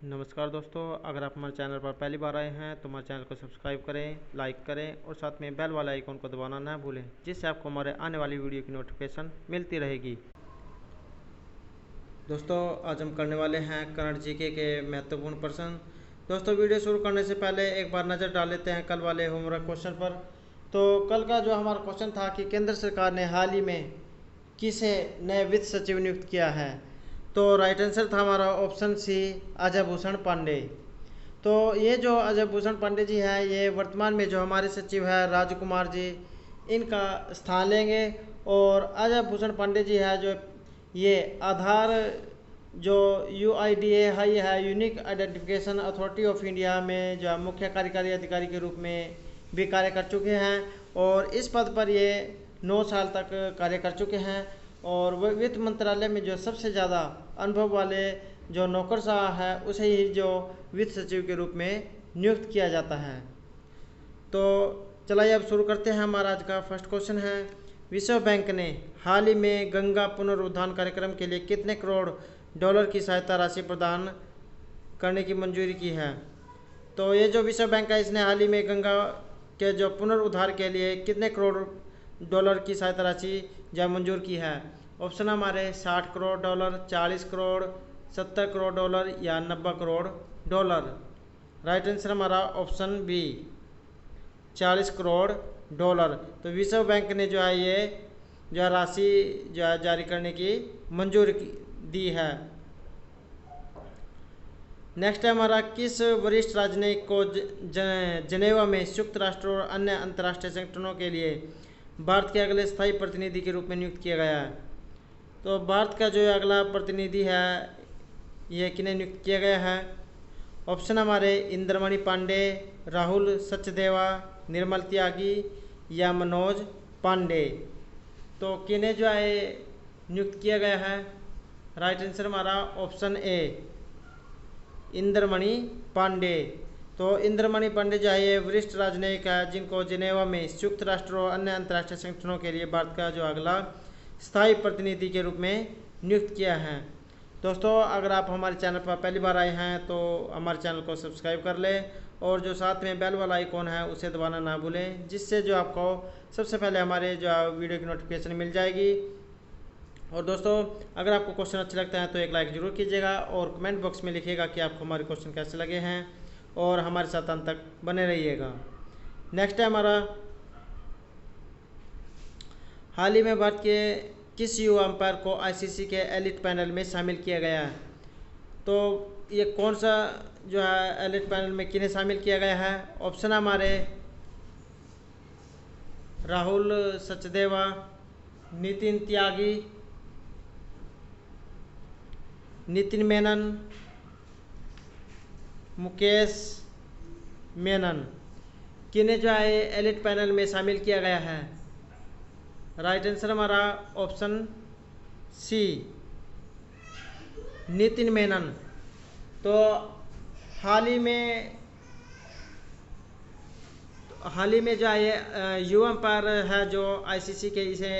नमस्कार दोस्तों, अगर आप हमारे चैनल पर पहली बार आए हैं तो हमारे चैनल को सब्सक्राइब करें, लाइक करें और साथ में बेल वाला आइकन को दबाना ना भूलें, जिससे आपको हमारे आने वाली वीडियो की नोटिफिकेशन मिलती रहेगी। दोस्तों, आज हम करने वाले हैं कन्नड़ जीके के महत्वपूर्ण प्रश्न। दोस्तों, वीडियो शुरू करने से पहले एक बार नज़र डाल लेते हैं कल वाले होमवर्क क्वेश्चन पर। तो कल का जो हमारा क्वेश्चन था कि केंद्र सरकार ने हाल ही में किसे नए वित्त सचिव नियुक्त किया है, तो राइट आंसर था हमारा ऑप्शन सी, अजय भूषण पांडे। तो ये जो अजय भूषण पांडे जी हैं, ये वर्तमान में जो हमारे सचिव है राजकुमार जी, इनका स्थान लेंगे। और अजय भूषण पांडे जी है जो ये आधार जो UIDAI है, unique identification authority of India में जो मुख्य कार्यकारी अधिकारी के रूप में भी कार्य कर चुके हैं और इस पद पर ये 9 साल तक कार्य कर चुके हैं। और वह वित्त मंत्रालय में जो सबसे ज़्यादा अनुभव वाले जो नौकरशाह है उसे ही जो वित्त सचिव के रूप में नियुक्त किया जाता है। तो चलिए अब शुरू करते हैं। हमारा आज का फर्स्ट क्वेश्चन है, विश्व बैंक ने हाल ही में गंगा पुनरुद्धार कार्यक्रम के लिए कितने करोड़ डॉलर की सहायता राशि प्रदान करने की मंजूरी की है। तो ये जो विश्व बैंक है, इसने हाल ही में गंगा के जो पुनरुद्धार के लिए कितने करोड़ डॉलर की सहायता राशि जो मंजूर की है। ऑप्शन हमारे 60 करोड़ डॉलर, 40 करोड़, 70 करोड़ डॉलर या 90 करोड़ डॉलर। राइट आंसर हमारा ऑप्शन बी, 40 करोड़ डॉलर। तो विश्व बैंक ने जो है ये जो राशि जो है जारी करने की मंजूरी दी है। नेक्स्ट है हमारा, किस वरिष्ठ राजनयिक को जनेवा में संयुक्त राष्ट्र और अन्य अंतर्राष्ट्रीय संगठनों के लिए भारत के अगले स्थायी प्रतिनिधि के रूप में नियुक्त किया गया है। तो भारत का जो अगला प्रतिनिधि है ये किन्हें नियुक्त किया गया है। ऑप्शन हमारे इंद्रमणि पांडे, राहुल सचदेवा, निर्मल त्यागी या मनोज पांडे। तो किन्हें जो है नियुक्त किया गया है। राइट आंसर हमारा ऑप्शन ए, इंद्रमणि पांडे। तो इंद्रमणि पांडे जो है ये वरिष्ठ राजनयिक है जिनको जिनेवा में संयुक्त राष्ट्र और अन्य अंतर्राष्ट्रीय संगठनों के लिए भारत का जो अगला स्थायी प्रतिनिधि के रूप में नियुक्त किया है। दोस्तों, अगर आप हमारे चैनल पर पहली बार आए हैं तो हमारे चैनल को सब्सक्राइब कर लें और जो साथ में बेल वाला आइकॉन है उसे दबाना ना भूलें, जिससे जो आपको सबसे पहले हमारे जो वीडियो की नोटिफिकेशन मिल जाएगी। और दोस्तों, अगर आपको क्वेश्चन अच्छे लगते हैं तो एक लाइक ज़रूर कीजिएगा और कमेंट बॉक्स में लिखिएगा कि आपको हमारे क्वेश्चन कैसे लगे हैं और हमारे साथ अंत तक बने रहिएगा। नेक्स्ट है हमारा, हाल ही में भारत के किस युवा अंपायर को ICC के एलिट पैनल में शामिल किया गया है। तो ये कौन सा जो है एलिट पैनल में किन्हें शामिल किया गया है। ऑप्शन हमारे राहुल सचदेवा, नितिन त्यागी, नितिन मेनन, मुकेश मेनन। किन्हें जो है एलिट पैनल में शामिल किया गया है। राइट आंसर हमारा ऑप्शन सी, नितिन मेनन। तो हाल ही में जो है युवा अंपायर है जो ICC के इसे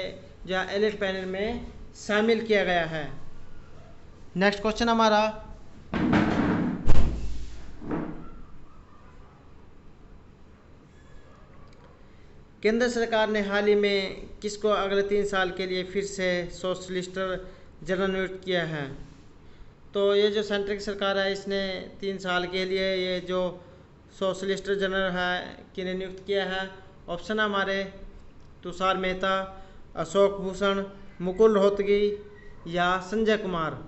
जो है एलिट पैनल में शामिल किया गया है। नेक्स्ट क्वेश्चन हमारा, केंद्र सरकार ने हाल ही में किसको अगले 3 साल के लिए फिर से सोलिसिटर जनरल नियुक्त किया है। तो ये जो सेंट्रल की सरकार है इसने 3 साल के लिए ये जो सोलिसिटर जनरल है किन्हें नियुक्त किया है। ऑप्शन हमारे तुषार मेहता, अशोक भूषण, मुकुल रोहतगी या संजय कुमार।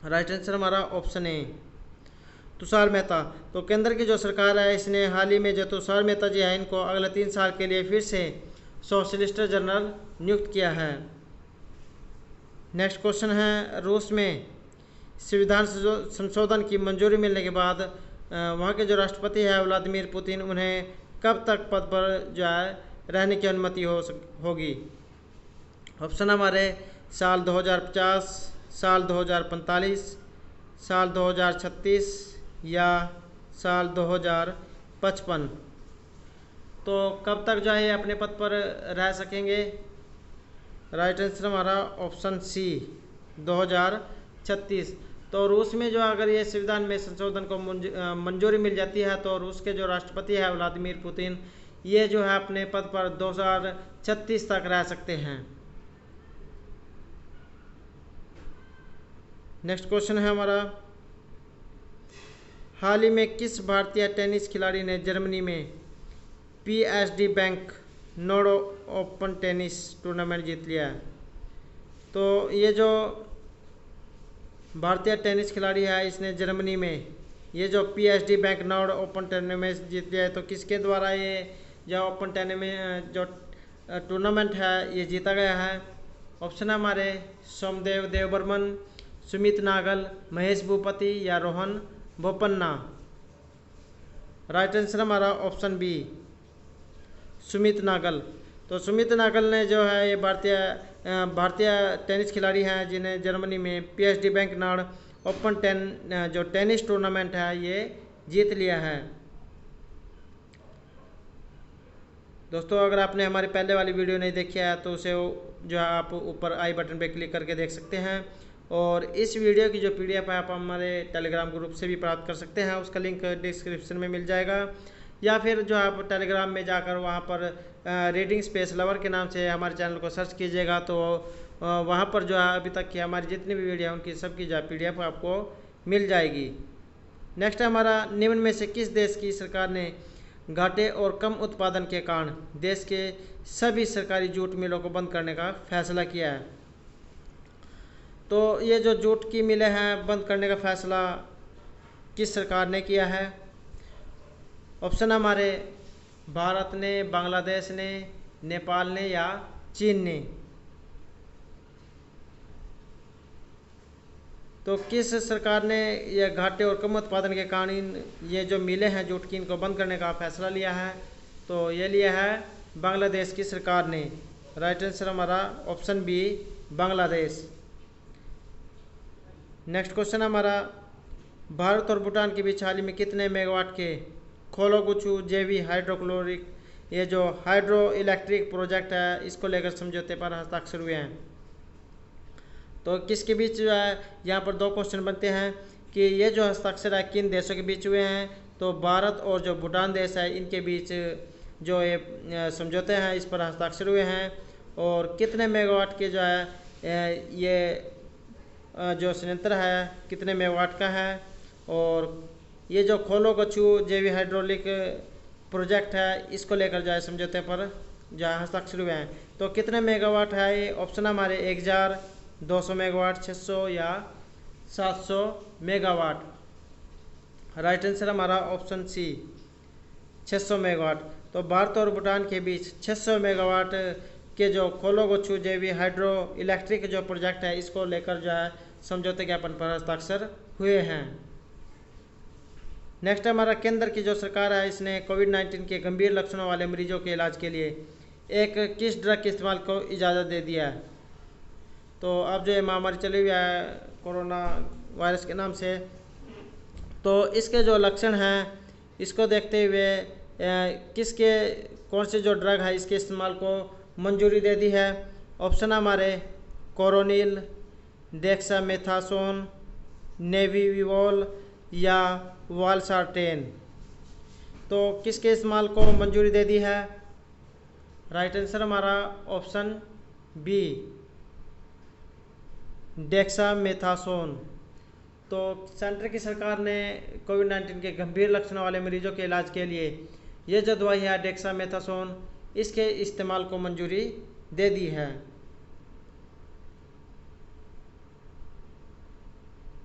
राइट आंसर हमारा ऑप्शन ए, तुषार मेहता। तो केंद्र की जो सरकार है इसने हाल ही में जो तुषार मेहता जी हैं इनको अगले 3 साल के लिए फिर से सोलिसिटर जनरल नियुक्त किया है। नेक्स्ट क्वेश्चन है, रूस में संविधान संशोधन की मंजूरी मिलने के बाद वहाँ के जो राष्ट्रपति है व्लादिमीर पुतिन, उन्हें कब तक पद पर जो है रहने की अनुमति होगी। ऑप्शन हमारे साल 2050, साल 2045, साल 2036 या साल 2055। तो कब तक जो है अपने पद पर रह सकेंगे। राइट आंसर हमारा ऑप्शन सी, 2036। तो रूस में जो अगर ये संविधान में संशोधन को मंजूरी मिल जाती है तो रूस के जो राष्ट्रपति है व्लादिमीर पुतिन, ये जो है अपने पद पर 2036 तक रह सकते हैं। नेक्स्ट क्वेश्चन है हमारा, हाल ही में किस भारतीय टेनिस खिलाड़ी ने जर्मनी में PSG Bank Nord Open tennis tournament जीत लिया है? तो ये जो भारतीय टेनिस खिलाड़ी है इसने जर्मनी में ये जो PSG Bank Nord Open tournament जीत लिया है। तो किसके द्वारा ये जो ओपन टूर्नामेंट जो टूर्नामेंट है ये जीता गया है? ऑप्शन है हमारे सोमदेव देवबर्मन, सुमित नागल, महेश भूपति या रोहन बोपन्ना। राइट आंसर हमारा ऑप्शन बी, सुमित नागल। तो सुमित नागल ने जो है ये भारतीय टेनिस खिलाड़ी हैं जिन्हें जर्मनी में PSG बैंक नॉड ओपन जो टेनिस टूर्नामेंट है ये जीत लिया है। दोस्तों अगर आपने हमारी पहले वाली वीडियो नहीं देखी है तो उसे जो है आप ऊपर आई बटन पे क्लिक करके देख सकते हैं, और इस वीडियो की जो PDF है आप हमारे टेलीग्राम ग्रुप से भी प्राप्त कर सकते हैं, उसका लिंक डिस्क्रिप्शन में मिल जाएगा, या फिर जो आप टेलीग्राम में जाकर वहां पर रीडिंग स्पेस लवर के नाम से हमारे चैनल को सर्च कीजिएगा तो वहां पर जो है अभी तक की हमारी जितनी भी वीडियो है उनकी सबकी जो PDF आपको मिल जाएगी। नेक्स्ट है हमारा, निम्न में से किस देश की सरकार ने घाटे और कम उत्पादन के कारण देश के सभी सरकारी जूट मिलों को बंद करने का फैसला किया है? तो ये जो जूट की मिलें हैं बंद करने का फैसला किस सरकार ने किया है? ऑप्शन हमारे भारत ने, बांग्लादेश ने, नेपाल ने या चीन ने। तो किस सरकार ने यह घाटे और कम उत्पादन के कारण ये जो मिलें हैं जूट की इनको बंद करने का फैसला लिया है? तो ये लिया है बांग्लादेश की सरकार ने। राइट आंसर हमारा option B, Bangladesh. Next question हमारा, भारत और भूटान के बीच हाल ही में कितने मेगावाट के खोलोगुचू जेवी हाइड्रोक्लोरिक ये जो हाइड्रो इलेक्ट्रिक प्रोजेक्ट है इसको लेकर समझौते पर हस्ताक्षर हुए हैं? तो किसके बीच जो है यहाँ पर दो क्वेश्चन बनते हैं कि ये जो हस्ताक्षर है किन देशों के बीच हुए हैं? तो भारत और जो भूटान देश है इनके बीच जो ये समझौते हैं इस पर हस्ताक्षर हुए हैं, और कितने मेगावाट के जो है ये जो संयंत्र है कितने मेगावाट का है, और ये जो खोलोगुचू जेवी हाइड्रोलिक प्रोजेक्ट है इसको लेकर जो है समझौते पर जो है हस्ताक्षर हुए हैं। तो कितने मेगावाट है ये? ऑप्शन हमारे 1200 मेगावाट, 600 या 700 मेगावाट। राइट आंसर हमारा ऑप्शन सी, 600 मेगावाट। तो भारत और भूटान के बीच 600 मेगावाट के जो खोलोगुचू जेवी हाइड्रो इलेक्ट्रिक जो प्रोजेक्ट है इसको लेकर जो है समझौते ज्ञापन पर हस्ताक्षर हुए हैं। नेक्स्ट हमारा, केंद्र की जो सरकार है इसने कोविड-19 के गंभीर लक्षणों वाले मरीजों के इलाज के लिए एक किस ड्रग के इस्तेमाल को इजाज़त दे दिया है? तो अब जो ये महामारी चली हुई है कोरोना वायरस के नाम से, तो इसके जो लक्षण हैं इसको देखते हुए कौन सी जो ड्रग है इसके इस्तेमाल को मंजूरी दे दी है? ऑप्शन हमारे कोरोनिल, डेक्सामेथासोन, नेविविवोल या वालसार्टेन। तो किसके इस्तेमाल को मंजूरी दे दी है? राइट आंसर हमारा ऑप्शन बी, डेक्सामेथासोन। तो सेंटर की सरकार ने कोविड-19 के गंभीर लक्षणों वाले मरीजों के इलाज के लिए ये जो दवाई है डेक्सामेथासोन इसके इस्तेमाल को मंजूरी दे दी है।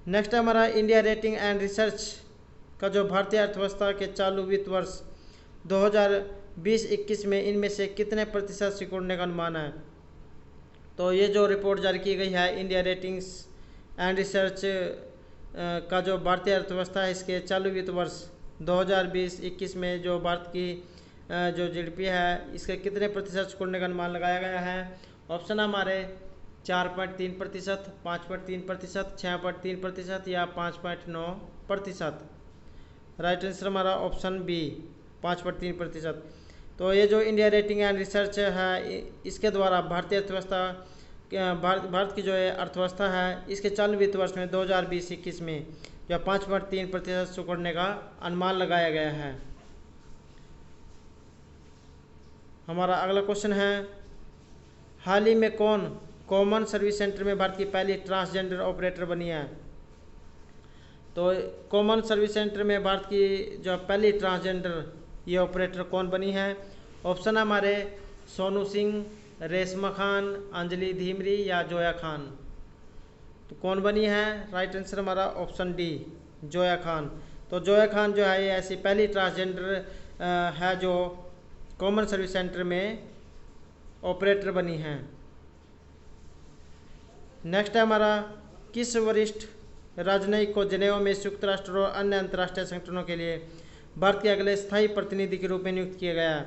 नेक्स्ट हमारा, इंडिया रेटिंग एंड रिसर्च का जो भारतीय अर्थव्यवस्था के चालू वित्त वर्ष 2020-21 में इनमें से कितने प्रतिशत सिकुड़ने का अनुमान है? तो ये जो रिपोर्ट जारी की गई है इंडिया रेटिंग्स एंड रिसर्च का जो भारतीय अर्थव्यवस्था है इसके चालू वित्त वर्ष 2020-21 में जो भारत की जो GDP है इसके कितने प्रतिशत सिकुड़ने का अनुमान लगाया गया है? ऑप्शन हमारे 4.3%, 5.3%, 6.3% या 5.9%। राइट आंसर हमारा ऑप्शन बी, 5.3%। तो ये जो इंडिया रेटिंग एंड रिसर्च है इसके द्वारा भारतीय अर्थव्यवस्था भारत की जो है अर्थव्यवस्था है इसके चालू वित्त वर्ष में 2020-21 में जो 5.3% सिकुड़ने का अनुमान लगाया गया है। हमारा अगला क्वेश्चन है, हाल ही में कौन कॉमन सर्विस सेंटर में भारत की पहली ट्रांसजेंडर ऑपरेटर बनी है? तो कॉमन सर्विस सेंटर में भारत की जो पहली ट्रांसजेंडर ये ऑपरेटर कौन बनी है? ऑप्शन हमारे सोनू सिंह, रेशमा खान, अंजलि धीमरी या जोया खान। तो कौन बनी है? राइट आंसर हमारा ऑप्शन डी, जोया खान। तो जोया खान जो है ये ऐसी पहली ट्रांसजेंडर है जो कॉमन सर्विस सेंटर में ऑपरेटर बनी है। नेक्स्ट है हमारा, किस वरिष्ठ राजनयिक को जेनेवा में संयुक्त राष्ट्र और अन्य अंतर्राष्ट्रीय संगठनों के लिए भारत के अगले स्थायी प्रतिनिधि के रूप में नियुक्त किया गया?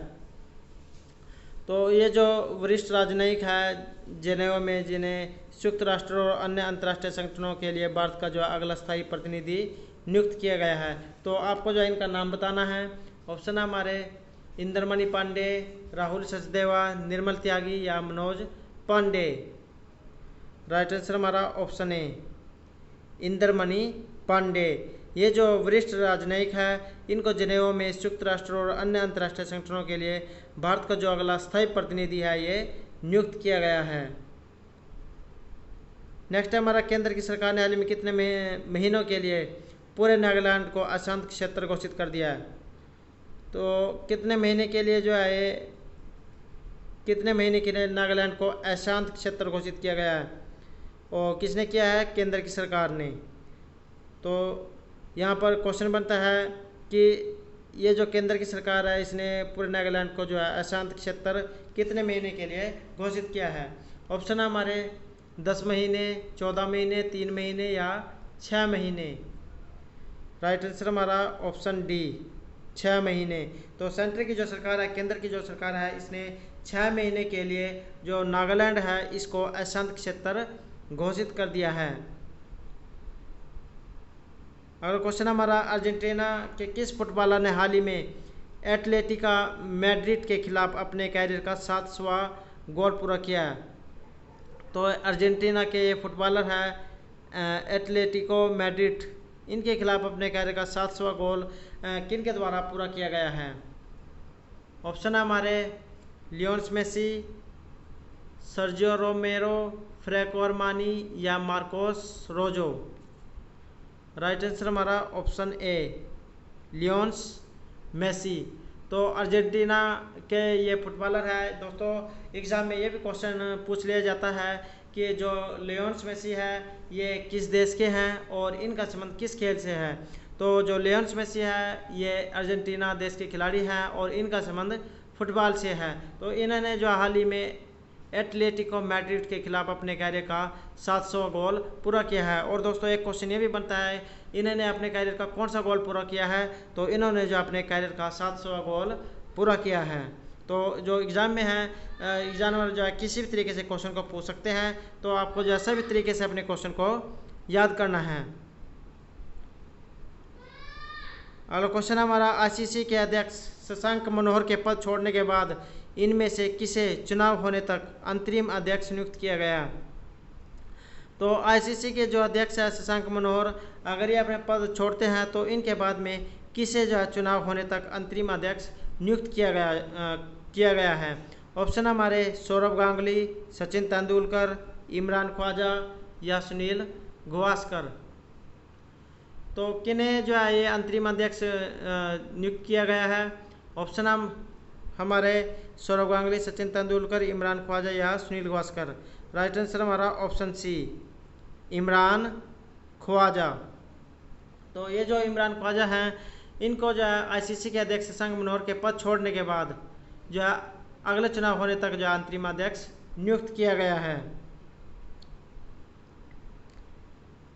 तो ये जो वरिष्ठ राजनयिक है जेनेवा में, जिन्हें संयुक्त राष्ट्र और अन्य अंतर्राष्ट्रीय संगठनों के लिए भारत का जो अगला स्थायी प्रतिनिधि नियुक्त किया गया है, तो आपको जो इनका नाम बताना है। ऑप्शन है हमारे इंद्रमणि पांडे, राहुल सचदेवा, निर्मल त्यागी या मनोज पांडे। राइट आंसर हमारा ऑप्शन ए, इंद्रमणि पांडे। ये जो वरिष्ठ राजनयिक है इनको जेनेवा में संयुक्त राष्ट्र और अन्य अंतर्राष्ट्रीय संगठनों के लिए भारत का जो अगला स्थायी प्रतिनिधि है ये नियुक्त किया गया है। नेक्स्ट है हमारा, केंद्र की सरकार ने हाल ही में कितने महीनों के लिए पूरे नागालैंड को अशांत क्षेत्र घोषित कर दिया है? तो कितने महीने के लिए जो है कितने महीने के लिए नागालैंड को अशांत क्षेत्र घोषित किया गया है और किसने किया है? केंद्र की सरकार ने। तो यहाँ पर क्वेश्चन बनता है कि ये जो केंद्र की सरकार है इसने पूरे नागालैंड को जो है अशांत क्षेत्र कितने महीने के लिए घोषित किया है? ऑप्शन है हमारे 10 महीने, 14 महीने, 3 महीने या 6 महीने। राइट आंसर हमारा ऑप्शन डी, 6 महीने। तो सेंटर की जो सरकार है, केंद्र की जो सरकार है, इसने 6 महीने के लिए जो नागालैंड है इसको अशांत क्षेत्र घोषित कर दिया है। अगला क्वेश्चन हमारा, अर्जेंटीना के किस फुटबॉलर ने हाल ही में एटलेटिका मैड्रिड के खिलाफ अपने कैरियर का 7वां गोल पूरा किया है? तो अर्जेंटीना के ये फुटबॉलर है एटलेटिको मैड्रिड, इनके खिलाफ अपने कैरियर का 7वां गोल किन के द्वारा पूरा किया गया है? ऑप्शन है हमारे Lionel Messi, Sergio Romero, Franco Armani या मार्कोस रोजो। राइट आंसर हमारा ऑप्शन ए, लियोनेल मेसी। तो अर्जेंटीना के ये फुटबॉलर है। दोस्तों एग्ज़ाम में ये भी क्वेश्चन पूछ लिया जाता है कि जो लियोनेल मेसी है ये किस देश के हैं और इनका संबंध किस खेल से है? तो जो लियोनेल मेसी है ये अर्जेंटीना देश के खिलाड़ी हैं और इनका संबंध फुटबॉल से है। तो इन्होंने जो हाल ही में एटलेटिको मैड्रिड के खिलाफ अपने कैरियर का 700 गोल पूरा किया है। और दोस्तों एक क्वेश्चन ये भी बनता है, इन्होंने अपने कैरियर का कौन सा गोल पूरा किया है? तो इन्होंने जो अपने कैरियर का 700 गोल पूरा किया है। तो जो एग्ज़ाम में है, एग्जाम में जो है किसी भी तरीके से क्वेश्चन को पूछ सकते हैं, तो आपको जो है सभी तरीके से अपने क्वेश्चन को याद करना है। अगला क्वेश्चन हमारा, आईसीसी के अध्यक्ष शशांक मनोहर के पद छोड़ने के बाद इनमें से किसे चुनाव होने तक अंतरिम अध्यक्ष नियुक्त किया गया? तो आईसीसी के जो अध्यक्ष है शशांक मनोहर, अगर ये अपने पद छोड़ते हैं तो इनके बाद में किसे जो है चुनाव होने तक अंतरिम अध्यक्ष नियुक्त किया गया है? ऑप्शन हमारे सौरव गांगुली, सचिन तेंदुलकर, इमरान ख्वाजा या सुनील गावस्कर। तो किन्हें जो है ये अंतरिम अध्यक्ष नियुक्त किया गया है? ऑप्शन हमारे सौरव गांगुली, सचिन तेंदुलकर, इमरान ख्वाजा या सुनील गावस्कर। राइट आंसर हमारा ऑप्शन सी, इमरान ख्वाजा। तो ये जो इमरान ख्वाजा हैं इनको जो है आईसीसी के अध्यक्ष शशांक मनोहर के पद छोड़ने के बाद जो है अगले चुनाव होने तक जो अंतरिम अध्यक्ष नियुक्त किया गया है।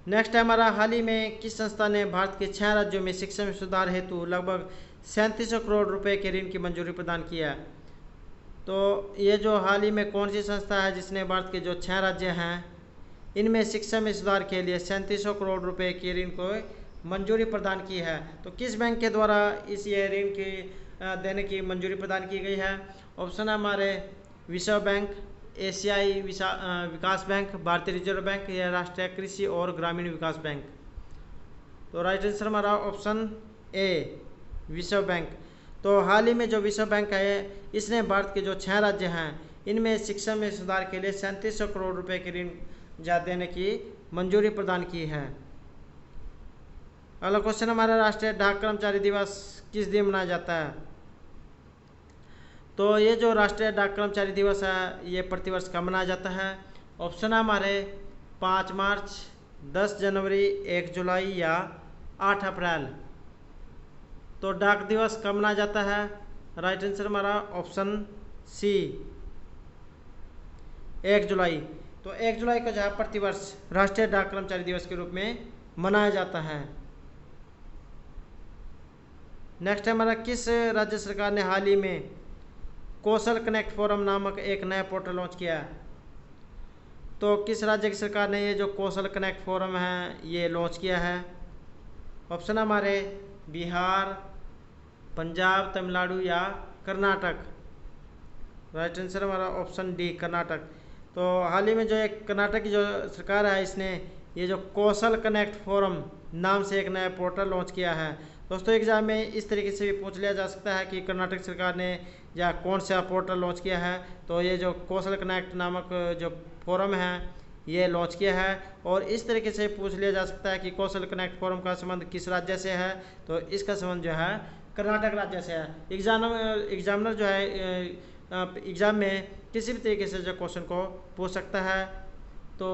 नेक्स्ट है हमारा, हाल ही में किस संस्था ने भारत के 6 राज्यों में शिक्षा में सुधार हेतु लगभग 3700 करोड़ रुपए के ऋण की मंजूरी प्रदान किया? तो ये जो हाल ही में कौन सी संस्था है जिसने भारत के जो 6 राज्य हैं इनमें शिक्षा में सुधार के लिए 3700 करोड़ रुपए के ऋण को मंजूरी प्रदान की है? तो किस बैंक के द्वारा इस ये ऋण की देने की मंजूरी प्रदान की गई है? ऑप्शन है हमारे विश्व बैंक, एशियाई विकास बैंक, भारतीय रिजर्व बैंक या राष्ट्रीय कृषि और ग्रामीण विकास बैंक। तो राइट आंसर हमारा ऑप्शन ए विश्व बैंक। तो हाल ही में जो विश्व बैंक है इसने भारत के जो 6 राज्य हैं इनमें शिक्षा में सुधार के लिए 3700 करोड़ रुपए की ऋण देने की मंजूरी प्रदान की है। अगला क्वेश्चन हमारा, राष्ट्रीय डाक कर्मचारी दिवस किस दिन मनाया जाता है? तो ये जो राष्ट्रीय डाक कर्मचारी दिवस है ये प्रतिवर्ष कब मनाया जाता है? ऑप्शन है हमारे 5 मार्च, 10 जनवरी, 1 जुलाई या 8 अप्रैल। तो डाक दिवस कब मनाया जाता है? राइट आंसर हमारा ऑप्शन सी 1 जुलाई। तो 1 जुलाई को जो है प्रतिवर्ष राष्ट्रीय डाक कर्मचारी दिवस के रूप में मनाया जाता है। नेक्स्ट है हमारा, किस राज्य सरकार ने हाल ही में कौशल कनेक्ट फोरम नामक एक नया पोर्टल लॉन्च किया है? तो किस राज्य की सरकार ने ये जो कौशल कनेक्ट फोरम है ये लॉन्च किया है? ऑप्शन हमारे बिहार, पंजाब, तमिलनाडु या कर्नाटक। राइट आंसर हमारा ऑप्शन डी कर्नाटक। तो हाल ही में जो एक कर्नाटक की जो सरकार है इसने ये जो कौशल कनेक्ट फोरम नाम से एक नया पोर्टल लॉन्च किया है। दोस्तों एग्जाम में इस तरीके से भी पूछ लिया जा सकता है कि कर्नाटक सरकार ने या कौन सा पोर्टल लॉन्च किया है। तो ये जो कौशल कनेक्ट नामक जो फोरम है ये लॉन्च किया है। और इस तरीके से पूछ लिया जा सकता है कि कौशल कनेक्ट फोरम का संबंध किस राज्य से है? तो इसका संबंध जो है कर्नाटक राज्य से है। एग्जामिनर जो है एग्ज़ाम में किसी भी तरीके से जो क्वेश्चन को पूछ सकता है। तो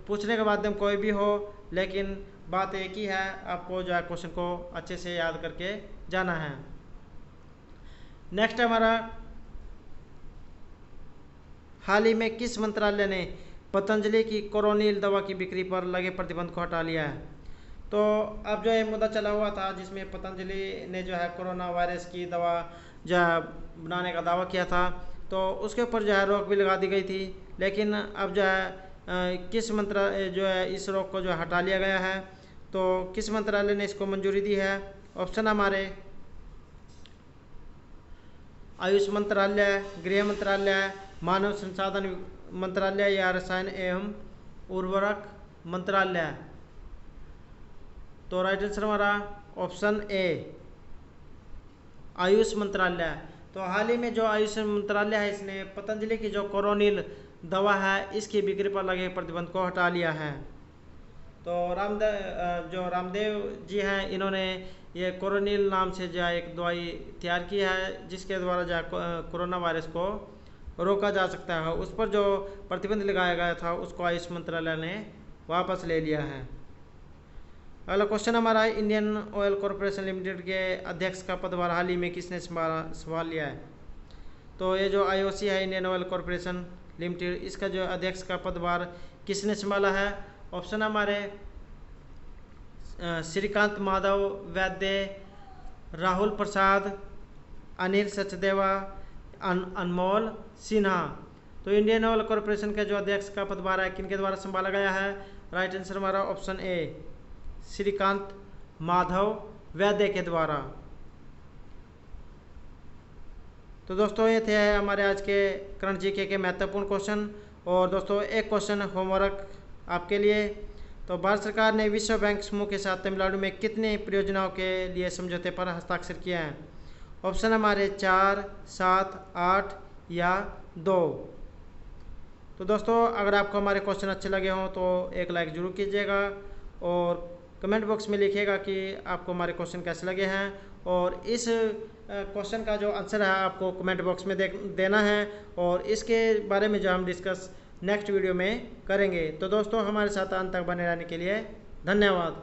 पूछने का माध्यम कोई भी हो, लेकिन बात एक ही है, आपको जो है क्वेश्चन को अच्छे से याद करके जाना है। नेक्स्ट हमारा, हाल ही में किस मंत्रालय ने पतंजलि की कोरोनिल दवा की बिक्री पर लगे प्रतिबंध को हटा लिया है? तो अब जो ये मुद्दा चला हुआ था जिसमें पतंजलि ने जो है कोरोना वायरस की दवा जो है बनाने का दावा किया था, तो उसके ऊपर जो है रोक भी लगा दी गई थी। लेकिन अब जो है किस मंत्रालय जो है इस रोक को जो हटा लिया गया है? तो किस मंत्रालय ने इसको मंजूरी दी है? ऑप्शन हमारे आयुष मंत्रालय, गृह मंत्रालय, मानव संसाधन मंत्रालय या रसायन एवं उर्वरक मंत्रालय। तो राइट आंसर हमारा ऑप्शन ए आयुष मंत्रालय। तो हाल ही में जो आयुष मंत्रालय है इसने पतंजलि की जो कोरोनिल दवा है इसकी बिक्री पर लगे प्रतिबंध को हटा लिया है। तो रामदेव जी हैं इन्होंने ये कोरोनिल नाम से जो है एक दवाई तैयार की है जिसके द्वारा जो है कोरोना वायरस को रोका जा सकता है। उस पर जो प्रतिबंध लगाया गया था उसको आयुष मंत्रालय ने वापस ले लिया है। अगला क्वेश्चन हमारा, इंडियन ऑयल कॉरपोरेशन लिमिटेड के अध्यक्ष का पदभार हाल ही में किसने संभाल लिया है? तो ये जो आईओसी है इंडियन ऑयल कॉरपोरेशन लिमिटेड, इसका जो अध्यक्ष का पदभार किसने संभाला है? ऑप्शन हमारे श्रीकांत माधव वैद्य, राहुल प्रसाद, अनिल सचदेवा, अनमोल सिन्हा। तो इंडियन ऑयल कॉरपोरेशन का जो अध्यक्ष का पदभार है किनके द्वारा संभाला गया है? राइट आंसर हमारा ऑप्शन ए श्रीकांत माधव वैद्य के द्वारा। तो दोस्तों ये थे हमारे आज के करंट जीके के महत्वपूर्ण क्वेश्चन। और दोस्तों एक क्वेश्चन होमवर्क आपके लिए। तो भारत सरकार ने विश्व बैंक समूह के साथ तमिलनाडु में कितने परियोजनाओं के लिए समझौते पर हस्ताक्षर किए हैं? ऑप्शन हमारे 4, 7, 8 या 2। तो दोस्तों अगर आपको हमारे क्वेश्चन अच्छे लगे हों तो एक लाइक ज़रूर कीजिएगा और कमेंट बॉक्स में लिखिएगा कि आपको हमारे क्वेश्चन कैसे लगे हैं। और इस क्वेश्चन का जो आंसर है आपको कमेंट बॉक्स में देना है और इसके बारे में जो हम डिस्कस नेक्स्ट वीडियो में करेंगे। तो दोस्तों हमारे साथ अंत तक बने रहने के लिए धन्यवाद।